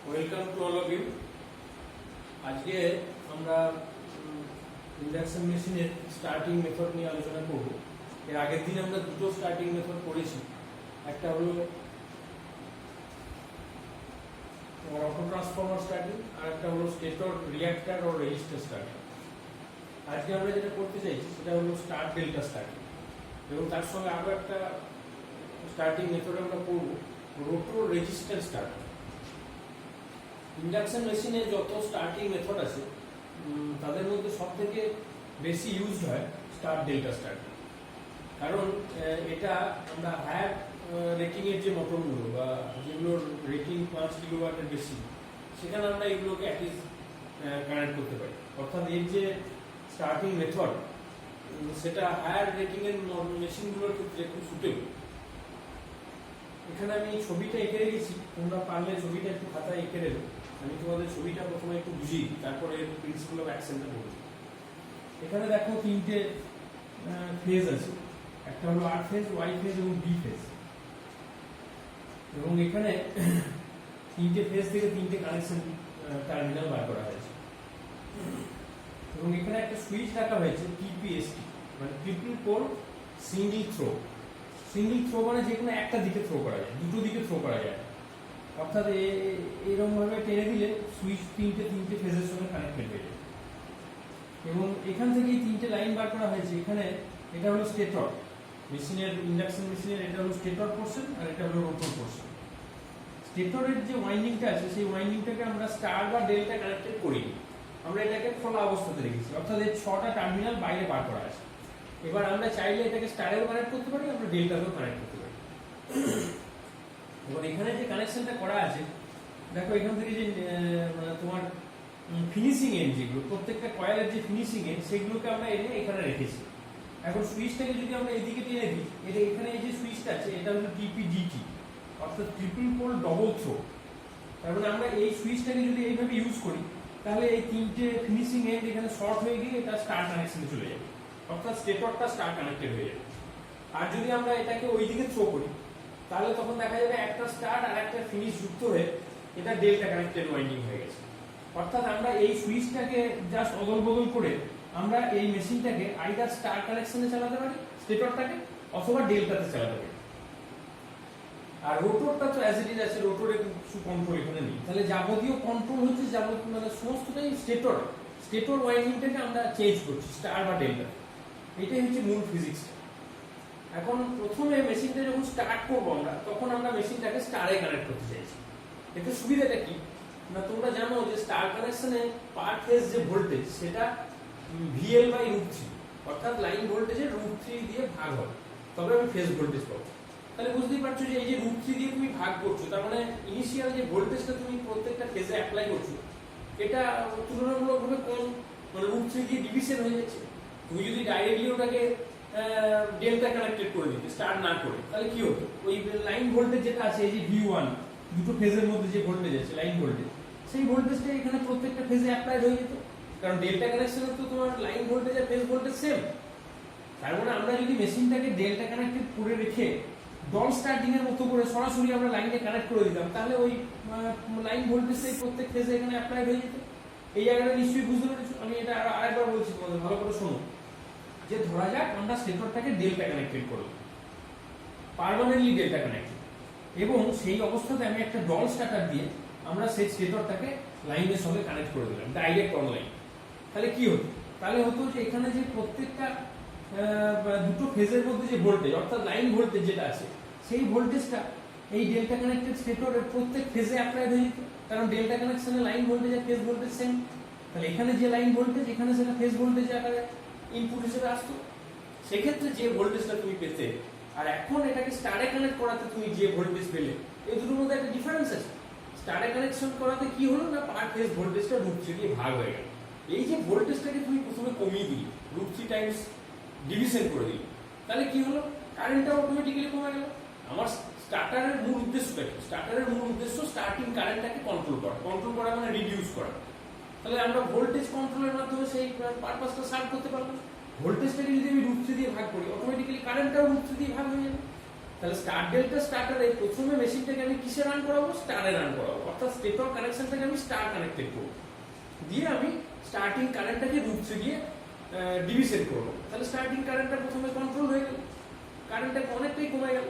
Welcome to all of you. আজকে আমরা induction মেশিনের স্টার্টিং মেথড নিয়ে আলোচনা করব। এর আগের দিন আমরা দুটো স্টার্টিং মেথড পড়েছি, একটা হলো অটো ট্রান্সফর্মার স্টার্টিং আর একটা হলো স্টেটর রিঅ্যাক্টর ও রেজিস্টার স্টার্টিং। আজকে আমরা যেটা করতে চাইছি সেটা হলো স্টার ডেল্টা স্টার্টিং, এবং তার সঙ্গে আরও একটা স্টার্টিং মেথড আমরা করব রোটো রেজিস্ট্যান্স স্টার্টিং। ইন্ডাকশন মেশিনে যত স্টার্টিং মেথড আছে তাদের মধ্যে সব থেকে বেশি ইউজ হয় স্টার ডেল্টা স্টার্টিং, কারণ এটা আমরা হায়ার রেটিং এর যে মোটরগুলো বা যেগুলোর রেটিং 5 কিলোওয়াটের বেশি, সেখানে আমরা এগুলোকে অ্যাটলিস্ট কানেক্ট করতে পারি। অর্থাৎ এর যে স্টার্টিং মেথড সেটা হায়ার রেটিং এর মেশিনগুলোর ক্ষেত্রে খুব সুটেবল। এখানে আমি ছবিটা এঁকে রেখেছি, তোমরা পারলে ছবিটা একটু খাতায় এঁকে দেবে। আমি তোমাদের ছবিটা প্রথমে একটু বুঝিয়ে তারপরে প্রিন্সিপাল অফ অ্যাকশনটা বলি। এখানে দেখো তিনটে ফেজ আছে, একটা হলো আর ফেজ, ওয়াই ফেজ এবং বি ফেজ, এবং এখানে তিনটে ফেজ থেকে তিনটে কানেকশন টার্মিনাল বার করা হয়েছে, এবং এখানে একটা সুইচ রাখা হয়েছে টিপিএসটি, মানে triple pole single throw. Single throw মানে যে কোনো একটা দিকে থ্রো করা যায়, দুটো দিকে থ্রো করা যায়, অর্থাৎ এরকম ভাবে টেনে দিলে সুইচ তিনটে ফেজের সঙ্গে কানেক্টেড হয়ে যায়। এবং এখান থেকে তিনটে লাইন বার করা হয়েছে। এখানে এটা হলো স্টেটর মেশিনের, ইন্ডাকশন মেশিনের এটা হলো স্টেটর পোর্শন আর এটা হলো রোটর পোর্শন। স্টেটরের যে ওয়াইন্ডিংটা আছে সেই ওয়াইন্ডিংটাকে আমরা স্টার বা ডেল্টা কানেক্টেড করিনি, আমরা এটাকে খোলা অবস্থাতে রেখেছি, অর্থাৎ এর 6টা টার্মিনাল বাইরে বার করা আছে। এবার আমরা চাইলে এটাকে স্টারেও কানেক্ট করতে পারি, আমরা ডেল্টাতেও কানেক্ট করতে পারি। এবার এখানে যে কানেকশনটা করা আছে দেখো, এখান থেকে যে তোমার ফিনিশিং এন্ড যেগুলো, প্রত্যেকটা কয়েলের যে ফিনিশিং এন্ড সেগুলোকে আমরা এনে এখানে রেখেছি। এখন সুইচটাকে যদি আমরা এদিকে টেনে দিই, এটা এখানে এই যে সুইচটা আছে এটা হলো টিপিডিটি, অর্থাৎ ট্রিপল পোল ডবল থ্রো। তার মানে আমরা এই সুইচটাকে যদি এইভাবে ইউজ করি তাহলে এই তিনটে ফিনিশিং এন্ড এখানে শর্ট হয়ে গিয়ে এটা স্টার কানেকশনে চলে যাবে, অর্থাৎ স্টেটরটা স্টার কানেক্টেড হয়ে যাবে। আর যদি আমরা এটাকে ওই দিকে থ্রো করি তাহলে তখন দেখা যাবে একটা স্টার্ট আর একটা ফিনিশ যুক্ত হয়ে এটা ডেল্টা কানেক্টেড ওয়াইন্ডিং হয়ে গেছে। অর্থাৎ আমরা এই সুইচটাকে জাস্ট অদল বদল করে আমরা এই মেশিনটাকে আইদার স্টার কানেকশনে চালাতে পারি স্টেটরটাকে, অথবা ডেল্টাতে চালাতে পারি। আর রোটরটা তো অ্যাজ ইট ইজ আছে, রোটরে কিছু কন্ট্রোল এখানে নেই, তাহলে যাবতীয় কন্ট্রোল হচ্ছে মানে সমস্তটাই স্টেটর ওয়াইন্ডিংটাকে আমরা চেঞ্জ করছি স্টার বা ডেল্টা। এটাই হচ্ছে মূল ফিজিক্স। এখন প্রথমে মেশিনটা যখন স্টার্ট করবো আমরা, তখন আমরা মেশিনটাকে স্টারে কানেক্ট করতে চাইছি। এতে সুবিধাটা কি না, তোমরা জানো যে স্টার কানেকশনে পার ফেজ যে ভোল্টেজ সেটা VL/√3, অর্থাৎ লাইন ভোল্টেজের √3 দিয়ে ভাগ হয়, তবে আমি ফেজ ভোল্টেজ পাবো। তাহলে বুঝতেই পারছো যে এই যে √3 দিয়ে তুমি ভাগ করছো, তার মানে ইনিশিয়াল যে ভোল্টেজটা তুমি প্রত্যেকটা ফেজে অ্যাপ্লাই করছো এটা তুলনামূলকভাবে কম, মানে √3 দিয়ে ডিভিশন হয়ে যাচ্ছে। তুমি যদি ডাইরেক্টলি ওটাকে ডেল্টা কানেক্টেড করে দিতে স্টার না করে, তাহলে কি হতো, ওই লাইন ভোল্টেজ যেটা আছে এই যে V1, দুটো ফেজের মধ্যে যে ভোল্টেজ আছে লাইন ভোল্টেজ, সেই ভোল্টেজটা এখানে প্রত্যেকটা ফেজে অ্যাপ্লাই হয়ে যেত, কারণ ডেল্টা কানেকশনে তো তোমার লাইন ভোল্টেজ আর ফেজ ভোল্টেজ সেম। তার মানে আমরা যদি মেশিনটাকে ডেল্টা কানেক্টেড করে রেখে ডল স্টার্টিং এর মতো করে সরাসরি আমরা লাইনে কানেক্ট করে দিতাম, তাহলে ওই লাইন ভোল্টেজটাই প্রত্যেক ফেজে এখানে অ্যাপ্লাই হয়ে যেত। এই জায়গাটা নিশ্চয়ই বুঝতে পেরেছো। আমি এটা আরেকবার বলছি, তোমাদের ভালো করে শোনো। যে ধরা যাক আমরা স্টেটরটাকে ডেল্টা কানেক্টেড করলাম, পার্মানেন্টলি ডেল্টা কানেক্টেড, এবং সেই অবস্থাতে আমি একটা ডল স্টার্টার দিয়ে আমরা সেই স্টেটরটাকে লাইনের সঙ্গে কানেক্ট করে দিলাম ডাইরেক্ট অনলাইন। তাহলে কি হতো, তাহলে হতো যে এখানে যে প্রত্যেকটা দুটো ফেজের মধ্যে যে ভোল্টেজ, অর্থাৎ লাইন ভোল্টেজ যেটা আছে, সেই ভোল্টেজটা এই ডেল্টা কানেক্টেড স্টেটরের প্রত্যেক ফেজে অ্যাপ্লাই হয়ে যেত, কারণ ডেল্টা কানেকশনে লাইন ভোল্টেজ আর ফেজ ভোল্টেজ সেম। তাহলে এখানে যে লাইন ভোল্টেজ এখানে সেটা ফেজ ভোল্টেজ আকারে ইনপুট হিসেবে আসতো। সেক্ষেত্রে যে ভোল্টেজটা তুমি পেতে আর এখন এটাকে স্টারে কানেক্ট করাতে তুমি যে ভোল্টেজ পেলে, এই দুটোর মধ্যে একটা ডিফারেন্স আছে। স্টারে কানেকশন করাতে কি হলো না, পার ফেজ ভোল্টেজটা √3 দিয়ে ভাগ হয়ে গেল। এই যে ভোল্টেজটাকে তুমি প্রথমে কমিয়ে দিলে, √3 টাইমস ডিভিশন করে দিলে, তাহলে কি হলো, কারেন্টটা অটোমেটিক্যালি কমে গেল। আমার স্টার্টারের মূল উদ্দেশ্যটা কি, স্টার্টারের মূল উদ্দেশ্য স্টার্টিং কারেন্টটাকে কন্ট্রোল করা মানে রিডিউস করা। তাহলে আমরা ভোল্টেজ কন্ট্রোলের মাধ্যমে সেই পারপাসটা সার্ভ করতে পারলাম। ভোল্টেজটাকে যদি আমি √3 দিয়ে ভাগ করি, অটোমেটিক্যালি কারেন্টটাও √3 দিয়ে ভাগ হয়ে যাবে। তাহলে স্টার ডেল্টা স্টার্টারে প্রথমে মেশিনটাকে আমি কিসে রান করাবো, স্টারে রান করাবো, অর্থাৎ স্টেটর কানেকশনটাকে আমি স্টার কানেক্টেড করবো, দিয়ে আমি স্টার্টিং কারেন্টটাকে রুট 3 দিয়ে ডিবি সেট করবো। তাহলে স্টার্টিং কারেন্টটা প্রথমে কন্ট্রোল হয়ে গেল, কারেন্টটা অনেকটাই কমে গেল।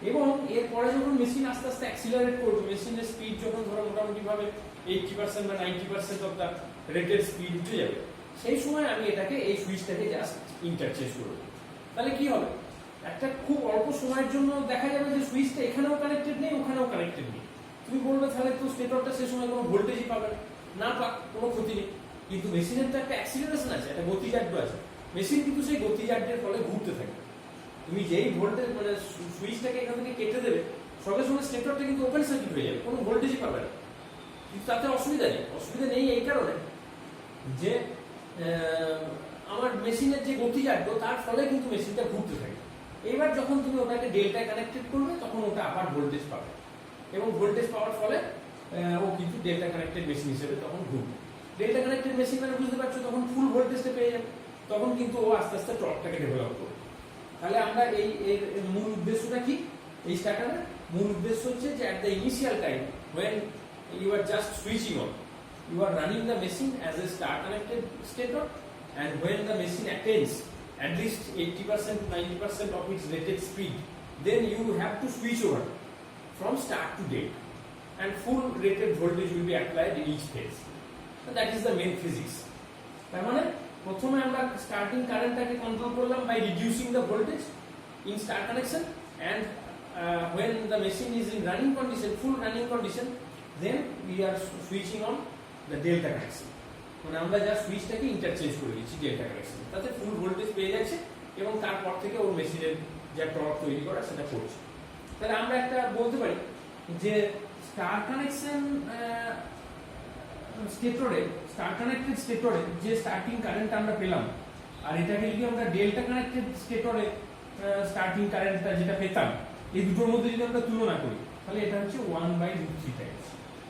এবং এরপরে যখন মেশিন আস্তে আস্তে অ্যাক্সিলারেট করবে, মেশিনের স্পিড যখন ধরো মোটামুটি ভাবে 80% বা 90% অফ দ্য রেটেড স্পিড উঠে যাবে, সেই সময় আমি এটাকে এই সুইচটাকে জাস্ট ইন্টারচেঞ্জ করবো। তাহলে কি হবে, একটা খুব অল্প সময়ের জন্য দেখা যাবে যে সুইচটা এখানেও কানেক্টেড নেই, ওখানেও কানেক্টেড নেই। তুমি বলবে তাহলে তো স্টেটরটা সে সময় কোনো ভোল্টেজই পাবে না, পাক কোনো ক্ষতি নেই। কিন্তু মেশিনের তো একটা অ্যাক্সিলারেশন আছে, একটা গতিজাড্য আছে, মেশিন কিন্তু সেই গতিজাড্যের ফলে ঘুরতে থাকে। তুমি যেই ভোল্টেজ মানে সুইচটাকে এখান থেকে কেটে দেবে, সঙ্গে সঙ্গে স্টেটরটা কিন্তু ওপেন সার্কিট হয়ে যাবে, কোনো ভোল্টেজই পাবে না। কিন্তু তাতে অসুবিধা নেই, অসুবিধা নেই এই কারণে যে আমার মেশিনের যে গতিজাড্য তার ফলে কিন্তু মেশিনটা ঘুরতে থাকে। এবার যখন তুমি ওটাকে ডেল্টায় কানেক্টেড করবে, তখন ওটা আবার ভোল্টেজ পাবে, এবং ভোল্টেজ পাওয়ার ফলে ও কিন্তু ডেল্টা কানেক্টেড মেশিন হিসেবে তখন ঘুরবে। ডেল্টা কানেক্টেড মেশিন মানে বুঝতে পারছো, তখন ফুল ভোল্টেজটা পেয়ে যাবে, তখন কিন্তু ও আস্তে আস্তে টর্কটাকে ডেভেলপ করবে। তাহলে আমরা এর মূল উদ্দেশ্যটা কি, এই স্টার্টারের মূল উদ্দেশ্য হচ্ছে যে at the initial time when you are just switching on, you are running the machine as a star connected stator, and when the machine attains at least 80% to 90% of its rated speed, then you have to switch over from start to date, and full rated voltage will be applied in each phase. So that is the main physics. তার মানে প্রথমে আমরা starting কারেন্টটাকে control করলাম by reducing the voltage in star connection, and when the machine is in running condition, full running condition, then we are switching on the delta connection. মানে আমরা যা সুইচটাকে interchange করে দিচ্ছি ডেল্টা কানেকশন, তাতে ফুল voltage পেয়ে যাচ্ছে, এবং তারপর থেকে ওর মেশিনের যে টর্ক তৈরি করা সেটা করছে। তাহলে আমরা একটা বলতে পারি যে স্টার কানেকশন স্টেটরে, স্টার কানেক্টেড স্টেটরে যে স্টার্টিং কারেন্ট আমরা পেলাম, আর এটাকে যদি আমরা ডেল্টা কানেক্টেড স্টেটরে স্টার্টিং কারেন্টটা যেটা পেতাম, এই দুটোর মধ্যে যদি আমরা তুলনা করি, তাহলে এটা হচ্ছে 1/√3 টাইমস।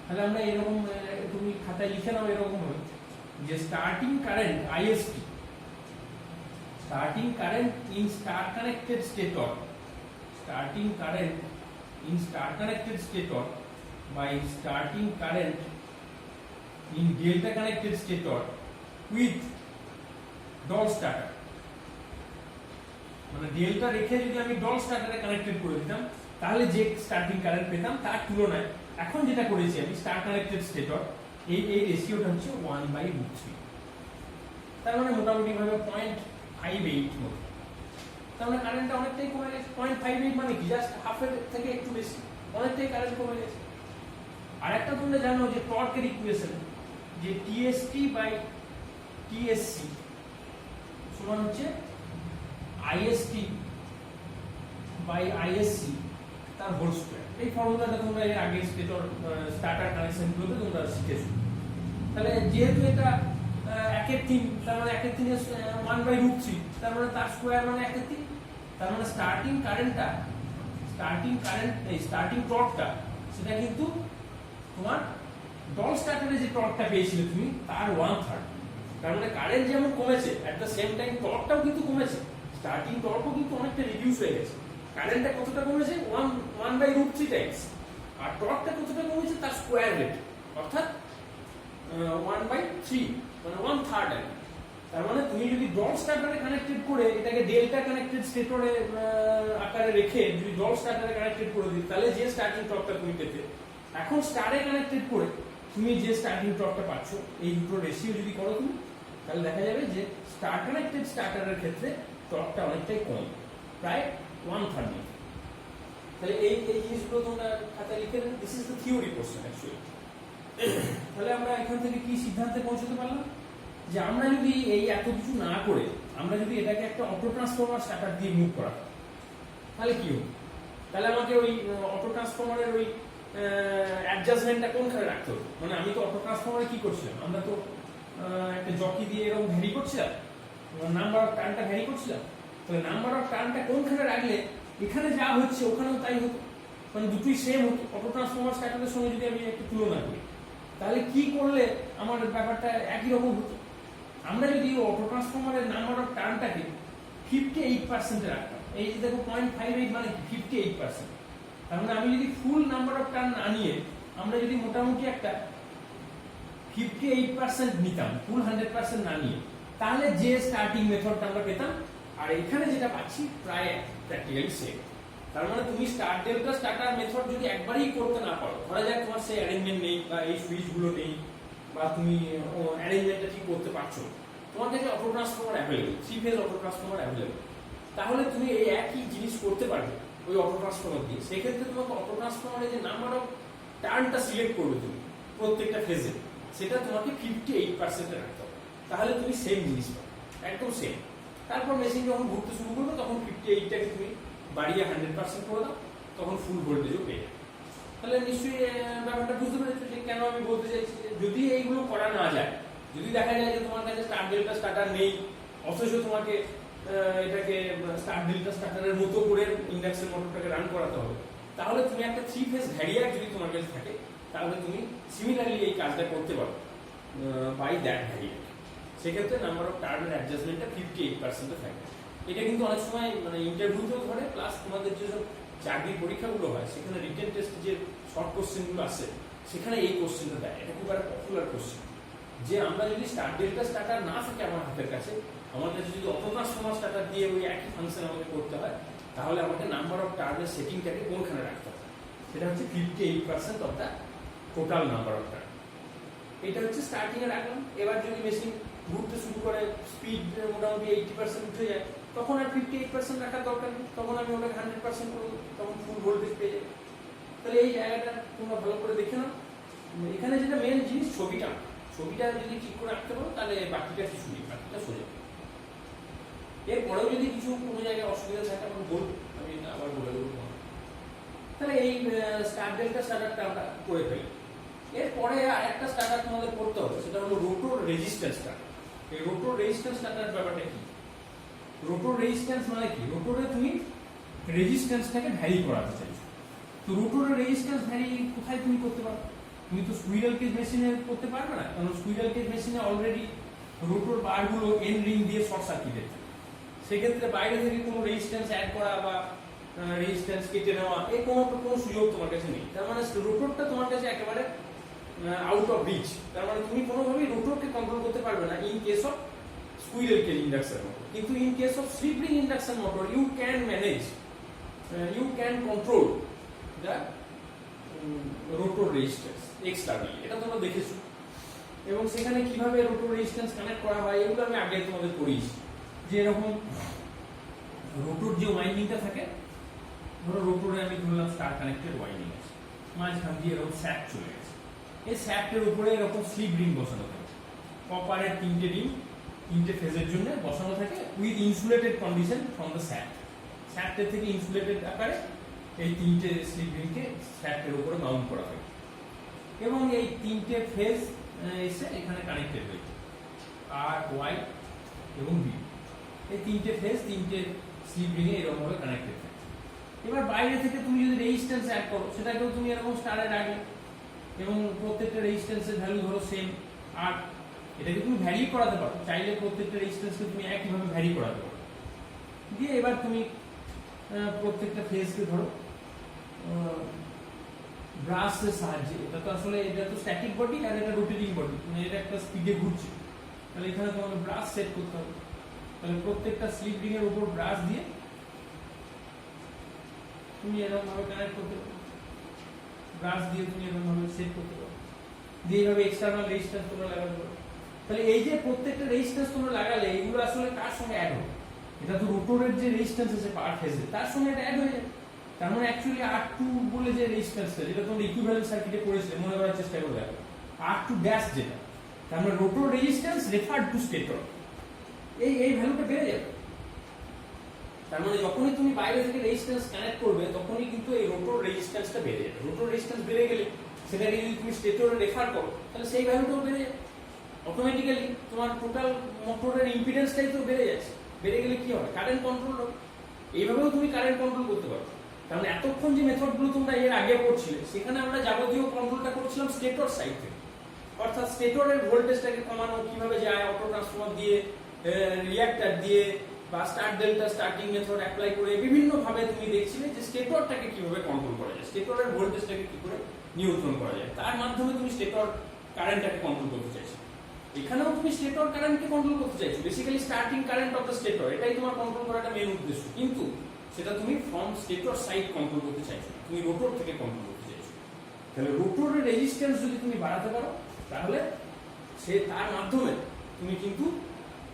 তাহলে আমরা এরকম, তুমি খাতায় লিখে নাও এরকম ভাবে যে starting current IST, starting current in star connected stator, starting current in star connected stator by starting current in delta connected stator with DOL starter. মানে ডেল্টা রেখে যদি আমি ডল স্টার্টারে কানেক্টেড করে দিতাম, তাহলে যে স্টার্টিং কারেন্ট পেতাম তার তুলনায় এখন যেটা করেছি আমি স্টার কানেক্টেড স্টেটর, এই রেশিওটা হচ্ছে 1/√3। তার মানে মোটামুটি ভাবে 0.58 মতো। তার মানে কারেন্টটা অনেকটাই কমে গেছে। 0.58 মানে কি, জাস্ট হাফের থেকে একটু বেশি, অনেকটাই কারেন্ট কমে গেছে। আর একটা তোমরা জানো যে টর্কের ইকুয়েশন, যে TST বাই TSC সমান হচ্ছে IST বাই ISC তার হোল স্কয়ার। এই ফর্মুলাটা তোমরা এর আগে স্টার্টার কানেকশনগুলোতে তোমরা শিখেছো। তাহলে যেহেতু এটা 1/3, তার মানে 1/3 1/√3, তার মানে তার স্কয়ার মানে 1/3। তার মানে স্টার্টিং কারেন্টটা, এই স্টার্টিং টর্কটা, সেটা কিন্তু তোমার ডল স্টার্টারে যে টর্কটা পেয়েছিলে তুমি তার 1/3। তার মানে কারেন্ট যেমন কমেছে, এট দ্য সেম টাইম টর্কটাও কিন্তু কমেছে, স্টার্টিং টর্কও কিন্তু অনেকটা রিডিউস হয়ে গেছে। কারেন্টটা কতটা কমেছে, 1/√3 টাইমস, আর টর্কটা কতটা কমেছে, তার স্কয়ার রেট, অর্থাৎ 1/3, মানে 1/3। তার মানে তুমি যদি ডল স্টার্টারে কানেক্টেড করে এটাকে ডেল্টা কানেক্টেড স্টেটরে আকারে রেখে যদি ডল স্টার্টারে কানেক্টেড করে দিই, তাহলে যে স্টার্টিং টর্কটা তুমি পেতে, এখন স্টারে কানেক্টেড করে তুমি যে স্টার্টিং টর্কটা পাচ্ছ, এই দুটো রেশিও যদি করো তুমি, তাহলে দেখা যাবে যে স্টার কানেক্টেড স্টার্টারের ক্ষেত্রে টর্কটা অনেকটাই কম, প্রায় 1/3। তাহলে এই জিনিসগুলো তোমরা খাতায় লিখে নেবে। This is the theory portion actually. তাহলে আমরা এখান থেকে কি সিদ্ধান্তে পৌঁছতে পারলাম, যে আমরা যদি এই এত কিছু না করে আমরা যদি এটাকে একটা অটো ট্রান্সফরমার স্টার্টার দিয়ে মুভ করা, তাহলে কি হবে? তাহলে আমাকে ওই অটো ট্রান্সফরমারের ওই অ্যাডজাস্টমেন্টটা কোনখানে রাখতে হবে। মানে আমি তো অটো ট্রান্সফরমারে কি করছিলাম, আমরা তো একটা জকি দিয়ে এরকম ভ্যারি করছিলাম, নাম্বার অফ টার্নটা ভ্যারি করছিলাম। তো নাম্বার অফ টার্নটা কোনখানে রাখলে এখানে যা হচ্ছে ওখানেও তাই হতো, মানে দুটোই সেম হতো। অটো ট্রান্সফরমার স্টার্টারের সঙ্গে যদি আমি একটু তুলনা করি, তাহলে কি করলে আমার ব্যাপারটা একই রকম হতো। আমরা যদি অটো ট্রান্সফরমারের নাম্বার অফ টার্নটাকে 58% রাখতাম, এই যে দেখো 0.58 মানে 58%। তার মানে আমি যদি ফুল নাম্বার অফ টার্ন না নিয়ে আমরা যদি মোটামুটি একটা 58% নিতাম, ফুল 100% না নিয়ে, তাহলে যে স্টার্টিং মেথডটা আমরা পেতাম আর এখানে যেটা পাচ্ছি প্রায় প্র্যাকটিক্যালি সেম। তার মানে তুমি স্টার্ট ডেল্টা স্টার্টার মেথড যদি একবারই করতে না পারো, ধরা যাক তোমার সেই অ্যারেঞ্জমেন্ট নেই বা এই সুইচগুলো নেই বা তুমি অ্যারেঞ্জমেন্টটা ঠিক করতে পারছো, তোমার কাছে auto transformer available, 3 phase auto transformer available, তাহলে তুমি এই একই জিনিস করতে পারবে ওই অটো ট্রান্সফর্মার দিয়ে। সেই ক্ষেত্রে তোমাকে অটো ট্রান্সফর্মারে যে নাম্বার অফ টার্নটা সিলেক্ট করবে তুমি প্রত্যেকটা ফেজে, সেটা তোমাকে 58% রাখতে হবে, তাহলে তুমি সেম জিনিস পাবে, একদম সেম। তারপর মেশিন যখন ঘুরতে শুরু করবে তখন 58টাকে তুমি বাড়িয়ে 100% করে দাও, তখন ফুল ভোল্টেজও পেয়ে যাবে। তাহলে নিশ্চয়ই ব্যাপারটা বুঝতে পেরেছো যে কেন আমি বলতে চাইছি যে যদি এইগুলো করা না যায়, যদি দেখা যায় যে তোমার কাছে স্টার ডেল্টা স্টার্টার নেই, অথচ তোমাকে এটাকে স্টার ডেল্টা স্টার্টারের মতো করে ইন্ডাকশন মোটরটাকে রান করাতে হবে, তাহলে তুমি একটা 3 ফেজ ভ্যারিয়ার যদি তোমার কাছে থাকে, তাহলে তুমি সিমিলারলি এই কাজটা করতে পারো বাই দ্যাট ভ্যারিয়ার। সেক্ষেত্রে নাম্বার অফ টার্নের অ্যাডজাস্টমেন্টটা 58% থাকে। এটা কিন্তু অনেক সময় মানে ইন্টারভিউতেও ধরে, প্লাস তোমাদের যেসব চাকরির পরীক্ষাগুলো হয় সেখানে রিটেন টেস্ট যে শর্ট কোশ্চেনগুলো আসে সেখানে এই কোশ্চেনটা দেয়। এটা খুব একটা পপুলার কোশ্চেন যে আমরা যদি স্টার ডেল্টা স্টার্টার না থাকে আমার হাতের কাছে, আমার কাছে যদি অটো ট্রান্সফর্মার স্টার্টার দিয়ে ওই একই ফাংশন আমাকে করতে হয়, তাহলে আমাকে নাম্বার অফ টার্নের সেটিংটাকে কোনখানে রাখতে হবে, সেটা হচ্ছে 58% of the total number of turn. এটা হচ্ছে স্টার্টিং এ রাখলাম। এবার যদি মেশিন ঘুরতে শুরু করে, স্পিড মোটামুটি 80% উঠে যায়, তখন আর 58% রাখার দরকার নেই, তখন আমি ওটাকে 100% করবো, তখন ফুল ভোল্টেজ পেয়ে যাবো। তাহলে এই জায়গাটা তোমরা ভালো করে দেখে নাও। এখানে যেটা মেন জিনিস ছবিটা যদি ঠিক করে রাখতে পারো তাহলে বাকিটা কিছু নেই, বাকিটা সোজা। এরপরেও যদি কিছু কোনো জায়গায় অসুবিধা থাকে আমি বলবো, আমি আবার বলে দেবো। তাহলে এই স্টার ডেল্টা স্টার্টারটা আমরা করে ফেলি। এরপরে আর একটা স্টার্টার তোমাদের করতে হবে, সেটা হলো রোটর রেজিস্ট্যান্স স্টার্টার। এই রোটর রেজিস্ট্যান্স স্টার্টার ব্যাপারটা কি? রোটর রেজিস্ট্যান্স মানে কি? রোটরে তুমি রেজিস্ট্যান্সটাকে ভ্যারি করাতে চাইছো। তো রোটরের রেজিস্ট্যান্স ভ্যারি কোথায় তুমি করতে পারো? তুমি তো স্কুইরাল কেজ মেশিনে করতে পারবে না, কারণ স্কুইরাল কেজ মেশিনে অলরেডি রোটর বারগুলো এন রিং দিয়ে শর্ট সার্কিটেড। সেক্ষেত্রে বাইরে থেকে কোনো রেজিস্ট্যান্স অ্যাড করা বা রেজিস্ট্যান্স কেটে নেওয়া এই কোনো সুযোগ তোমার কাছে নেই। তার মানে রোটরটা তোমার কাছে একেবারে আউট অফ রিচ। তার মানে তুমি কোনোভাবেই রোটরকে কন্ট্রোল করতে পারবে না in case of squirrel cage induction motor. কিন্তু in case of slip ring induction motor you can manage, you can control the rotor resistance externally. এটা তোমরা দেখেছো, এবং সেখানে কিভাবে রোটর রেজিস্ট্যান্স কানেক্ট করা হয় এগুলো আমি আগে তোমাদের করিয়েছি। যে এরকম রোটর যে ওয়াইন্ডিংটা থাকে, ধরো রোটরে আমি ধরলাম স্টার কানেক্টেড ওয়াইন্ডিং আছে, মাঝখান দিয়ে এরকম স্যাপ চলে গেছে, এই স্যাপটের উপরে এরকম স্লিপ রিং বসানো থাকে, কপারের 3টে রিং 3টে ফেজের জন্য বসানো থাকে with insulated condition from the স্যাপটের থেকে ইনসুলেটেড আকারে এই 3টে স্লিপ রিংকে স্যাপটের উপরে মাউন্ট করা হয়, এবং এই 3টে ফেজ এসে এখানে কানেক্টেড হয়েছে, আর ওয়াই এবং বি। এই 3টে ফেজ 3টে স্লিপ রিং এ এরকম ভাবে কানেক্টেড থাকে। এবার বাইরে থেকে তুমি যদি রেজিস্ট্যান্স অ্যাড করো, সেটাকেও তুমি এরকম স্টারে রাখবে, এবং প্রত্যেকটা রেজিস্ট্যান্সের ভ্যালু ধরো সেম। আর এটাকে তুমি ভ্যারি করাতে পারো, চাইলে প্রত্যেকটা রেজিস্ট্যান্সকে তুমি একইভাবে ভ্যারি করাতে পারো। দিয়ে এবার তুমি প্রত্যেকটা ফেজকে ধরো ব্রাশের সাহায্যে, এটা তো আসলে এটা তো স্ট্যাটিক বডি আর এটা রোটেটিং বডি, মানে এটা একটা স্পিডে ঘুরছে, তাহলে এখানে তোমাকে ব্রাশ সেট করতে হবে। তাহলে প্রত্যেকটা স্লিপ রিং এর উপর ব্রাশ দিয়ে তুমি এরকম ভাবে কানেক্ট করতে পারো, ব্রাশ দিয়ে তুমি এরকম ভাবে সেট করতে পারো, দিয়ে এইভাবে এক্সটার্নাল রেজিস্ট্যান্স তোমরা লাগাতে পারো। তাহলে এই যে প্রত্যেকটা রেজিস্ট্যান্স তোমরা লাগালে এগুলো আসলে কার সঙ্গে অ্যাড হবে? এটা তো রোটরের যে রেজিস্ট্যান্স আছে পার ফেজে তার সঙ্গে এটা অ্যাড হয়ে যাবে। তার মানে অ্যাকচুয়ালি R2 বলে যে রেজিস্ট্যান্সটা, যেটা তোমরা ইকুইভ্যালেন্ট সার্কিটে পড়েছিলে, মনে করার চেষ্টা করে দেখো, R2 ড্যাশ যেটা, তার মানে rotor resistance referred to stator, এই ভ্যালুটা বেড়ে যাবে। তার মানে যখনই তুমি বাইরে থেকে রেজিস্ট্যান্স কানেক্ট করবে তখনই কিন্তু এই রোটর রেজিস্ট্যান্সটা বেড়ে যাবে। রোটর রেজিস্ট্যান্স বেড়ে গেলে সেটাকে যদি তুমি স্টেটরে রেফার করো, তাহলে সেই ভ্যালুটাও বেড়ে যাবে অটোমেটিক্যালি। তোমার টোটাল মোটরের ইম্পিডেন্সটাই তো বেড়ে যাচ্ছে। বেড়ে গেলে কি হবে? কারেন্ট কন্ট্রোল হবে। এইভাবেও তুমি কারেন্ট কন্ট্রোল করতে পারো। কারণ এতক্ষণ যে মেথডগুলো তোমরা এর আগে পড়ছিলে, সেখানে আমরা যাবতীয় কন্ট্রোলটা করছিলাম স্টেটর সাইড থেকে, অর্থাৎ স্টেটরের ভোল্টেজটাকে কমানো কিভাবে যায়, অটো ট্রান্সফর্মার দিয়ে, রিঅ্যাক্টর দিয়ে, বা start delta starting method apply করে বিভিন্ন ভাবে তুমি দেখছিলে যে স্টেটরটাকে কিভাবে কন্ট্রোল করা যায়, স্টেটরের ভোল্টেজটাকে কি করে নিয়ন্ত্রণ করা যায়, তার মাধ্যমে তুমি স্টেটর কারেন্টটাকে কন্ট্রোল করতে চাইছো। এখানেও তুমি স্টেটর কারেন্টকে কন্ট্রোল করতে চাইছো, basically starting current of the stator, এটাই তোমার কন্ট্রোল করাটা মেন উদ্দেশ্য। কিন্তু সেটা তুমি ফ্রম স্টেটর সাইড কন্ট্রোল করতে চাইছো, তুমি রোটর থেকে কন্ট্রোল করতে চাইছো। তাহলে রোটরের রেজিস্ট্যান্স যদি তুমি বাড়াতে পারো, তাহলে সে তার মাধ্যমে তুমি কিন্তু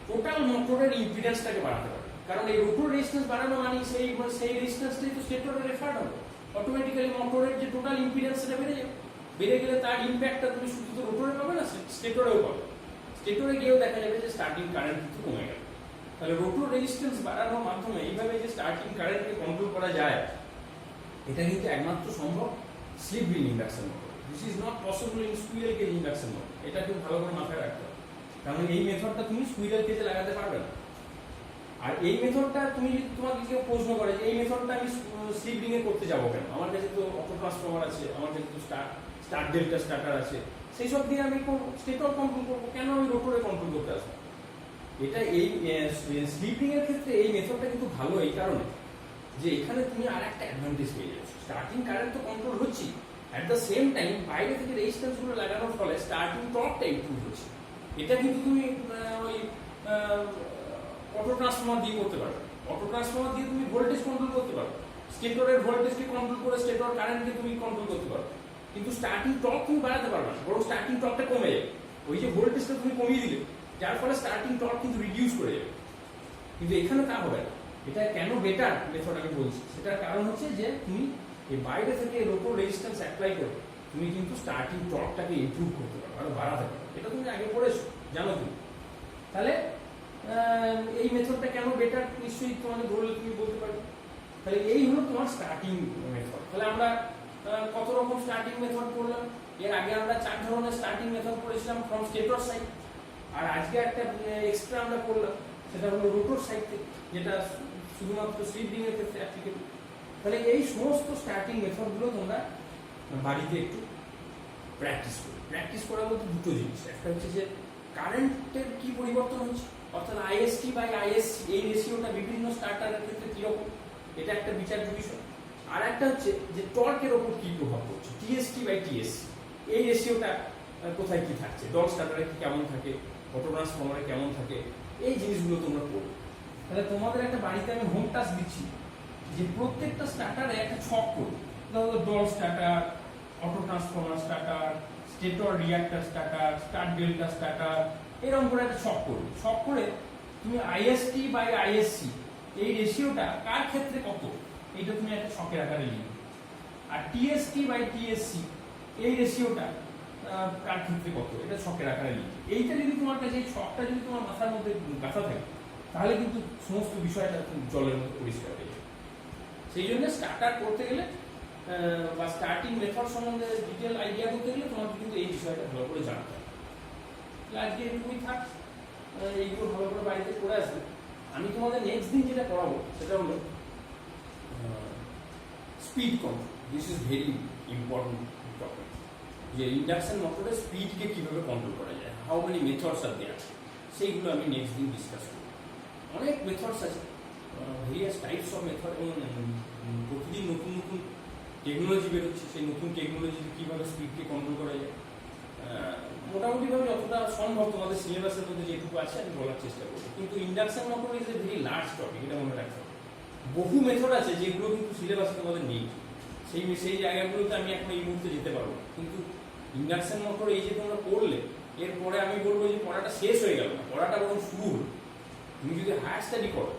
টোটাল মোটরের ইম্পিডেন্সটাকে বাড়াতে পারবে। কারণ এই রোটর রেজিস্ট্যান্স বাড়ানো মানে সেই রেজিস্ট্যান্সটাই তো স্টেটরে রেফার্ড হবে, অটোমেটিক্যালি মোটরের যে টোটাল ইম্পিডেন্স সেটা বেড়ে যাবে। বেড়ে গেলে তার ইম্প্যাক্টটা তুমি শুধু তো রোটরে পাবে না, স্টেটরেও পাবে। স্টেটরে গিয়েও দেখা যাবে যে স্টার্টিং কারেন্ট কিন্তু কমে গেল। তাহলে রোটর রেজিস্ট্যান্স বাড়ানোর মাধ্যমে এইভাবে যে স্টার্টিং কারেন্টকে কন্ট্রোল করা যায়, এটা কিন্তু একমাত্র সম্ভব slip ring induction motor. This is not possible in squirrel cage induction motor. এটা খুব ভালো করে মাথায় রাখতে হবে, কারণ এই মেথডটা তুমি স্কুইরেল কেজে লাগাতে পারবে না। আর এই মেথডটা তুমি যদি তোমাকে কেউ প্রশ্ন করে যে এই মেথডটা আমি স্লিপ রিং এ করতে যাবো কেন, আমার কাছে তো অটো ট্রান্সফরমার আছে, আমার কাছে তো স্টার্ট ডেল্টা স্টার্টার আছে, সেই সব দিয়ে আমি স্টেটর কন্ট্রোল করবো, কেন আমি রোটরে কন্ট্রোল করতে আসবো? এটা এই স্লিপ রিং এর ক্ষেত্রে এই মেথডটা কিন্তু ভালো এই কারণে যে এখানে তুমি আর একটা অ্যাডভান্টেজ পেয়ে যাচ্ছ। স্টার্টিং কারেন্ট তো কন্ট্রোল হচ্ছে, অ্যাট দ্য সেম টাইম বাইরে থেকে রেজিস্ট্যান্স গুলো লাগানোর ফলে স্টার্টিং টর্কটা ইমপ্রুভ হচ্ছে। এটা কিন্তু তুমি ওই অটো ট্রান্সফরমার দিয়ে করতে পারবে। অটো ট্রান্সফরমার দিয়ে তুমি ভোল্টেজ কন্ট্রোল করতে পারবে, স্টেটরের ভোল্টেজকে কন্ট্রোল করে স্টেটর কারেন্টকে তুমি কন্ট্রোল করতে পারবে, কিন্তু স্টার্টিং টর্ক তুমি বাড়াতে পারবে না, বরং স্টার্টিং টর্কটা কমে যাবে। ওই যে ভোল্টেজটা তুমি কমিয়ে দিলে, যার ফলে স্টার্টিং টর্ক কিন্তু রিডিউস করে যাবে। কিন্তু এখানে তা হবে না। এটা কেন বেটার মেথড আমি বলছি, সেটার কারণ হচ্ছে যে তুমি এই বাইরে থেকে রোটর রেজিস্ট্যান্স অ্যাপ্লাই করে তুমি কিন্তু স্টার্টিং টর্কটাকে ইমপ্রুভ করতে পারো, আরো বাড়াতে পারো। এটা তুমি আগে পড়েছো, জানো তুমি। তাহলে এই মেথডটা কেন বেটার নিশ্চয়ই তোমাকে ধরলে তুমি বলতে পারবে। তাহলে এই হলো তোমার স্টার্টিং মেথড। তাহলে আমরা কত রকম স্টার্টিং মেথড পড়লাম। এর আগে আমরা 4 ধরনের স্টার্টিং মেথড পড়েছিলাম ফ্রম স্টেটর সাইড, আর আজকে একটা এক্সট্রা আমরা পড়লাম, সেটা হলো রোটর সাইড থেকে, যেটা শুধুমাত্র স্লিপ রিং এর ক্ষেত্রে অ্যাপ্লিকেবল। তাহলে এই সমস্ত স্টার্টিং মেথডগুলো তোমরা বাড়িতে একটু প্র্যাকটিস করো। প্র্যাকটিস করা বলতে দুটো জিনিস, একটা হচ্ছে যে কারেন্টের কি পরিবর্তন হচ্ছে, অর্থাৎ আইএসটি বাই আইএসসি এই রেশিওটা বিভিন্ন স্টার্টারের ক্ষেত্রে কিরকম, এটা একটা বিচার্য বিষয়। আর একটা হচ্ছে যে টর্কের ওপর কি প্রভাব পড়ছে, টিএসটি বাই টিএসসি এই রেশিওটা কোথায় কি থাকছে, ডল স্টার্টারে কি কেমন থাকে, অটো ট্রান্সফরমারে কেমন থাকে, এই জিনিসগুলো তোমরা পড়ো। তাহলে তোমাদের একটা বাড়িতে আমি হোম টাস্ক দিচ্ছি যে প্রত্যেকটা স্টার্টারে একটা ছক করো, doll starter, auto transformer starter, stator reactor starter, start delta starter, এরকম করে একটা ছক করবে। ছক করে তুমি আইএসটি বাই আইএসসি এই রেশিওটা কার ক্ষেত্রে কত, এইটা তুমি একটা ছকের আকারে লিখবে। আর টিএসটি বাই টিএসসি এই রেশিওটা কার ক্ষেত্রে কত, এটা ছকের আকারে লিখবে। এইটা যদি তোমার কাছে, এই ছকটা যদি তোমার মাথার মধ্যে গাঁথা থাকে, তাহলে কিন্তু সমস্ত বিষয়টা জলের মধ্যে পরিষ্কার হয়ে যাবে। সেই জন্য স্টার্টার করতে গেলে বা স্টার্টিং মেথড সম্বন্ধে ডিটেল আইডিয়া করতে গেলে তোমাকে কিন্তু এই বিষয়টা ভালো করে জানতে হবে। আজকে এটুকুই থাক, এইগুলো ভালো করে বাড়িতে করে আসবে। আমি তোমাদের নেক্সট দিন যেটা করাবো সেটা হলো speed control. This is very important topic, যে ইন্ডাকশন মোটরের স্পিডকে কিভাবে কন্ট্রোল করা যায়, হাউ মেনি মেথডস আর দেয়ার, সেইগুলো আমি নেক্সট দিন ডিসকাস করব। অনেক মেথডস আছে, ভেরিয়াস টাইপস অফ মেথড, এবং প্রতিদিন নতুন নতুন টেকনোলজি বেরোচ্ছে, সেই নতুন টেকনোলজি কীভাবে স্পিডকে কন্ট্রোল করা যায় মোটামুটিভাবে যতটা সম্ভব তোমাদের সিলেবাসের মধ্যে যেটুকু আছে আমি বলার চেষ্টা করবো। কিন্তু induction motor is a very large topic, এটা মনে রাখতে হবে। বহু মেথড আছে যেগুলো কিন্তু সিলেবাসে তোমাদের নেই, সেই জায়গাগুলোতে আমি এখন এই মুহূর্তে যেতে পারবো। কিন্তু ইন্ডাকশন মোটর এই যে তোমরা পড়লে, এরপরে আমি বলবো যে পড়াটা শেষ হয়ে গেল না, পড়াটা বরং শুরু হলো। তুমি যদি হায়ার স্টাডি করো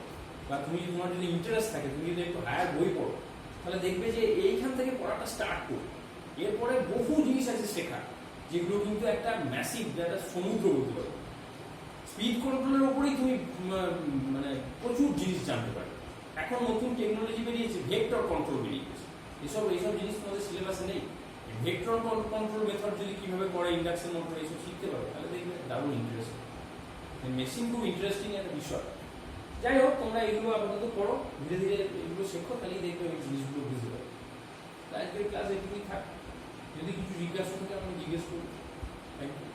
বা তোমার যদি ইন্টারেস্ট থাকে, তুমি যদি একটু হায়ার বই পড়ো, তাহলে দেখবে যে এইখান থেকে পড়াটা স্টার্ট করো। এরপরে বহু জিনিস আছে শেখা, যেগুলো কিন্তু একটা ম্যাসিভ, একটা সমুদ্র বলতে পারো। স্পিড কন্ট্রোলের উপরেই তুমি মানে প্রচুর জিনিস জানতে পারবে। এখন নতুন টেকনোলজি বেরিয়েছে, ভেক্টর কন্ট্রোল বেরিয়েছে, এইসব জিনিস তোমাদের সিলেবাসে নেই। ভেক্টর কন্ট্রোল মেথড যদি কিভাবে করে ইন্ডাকশন মোটর এইসব শিখতে পারো, তাহলে দেখবে দারুণ ইন্টারেস্টিং। মেশিন খুব ইন্টারেস্টিং একটা বিষয়। যাই হোক, তোমরা এগুলো আপাতত পড়ো, ধীরে ধীরে এগুলো শেখো, তাহলেই দেখবে ওই জিনিসগুলো বুঝতে পারবে। আজকের ক্লাস এটুকুই থাক, যদি কিছু জিজ্ঞাসা থাকে আমি জিজ্ঞেস করি। Thank you.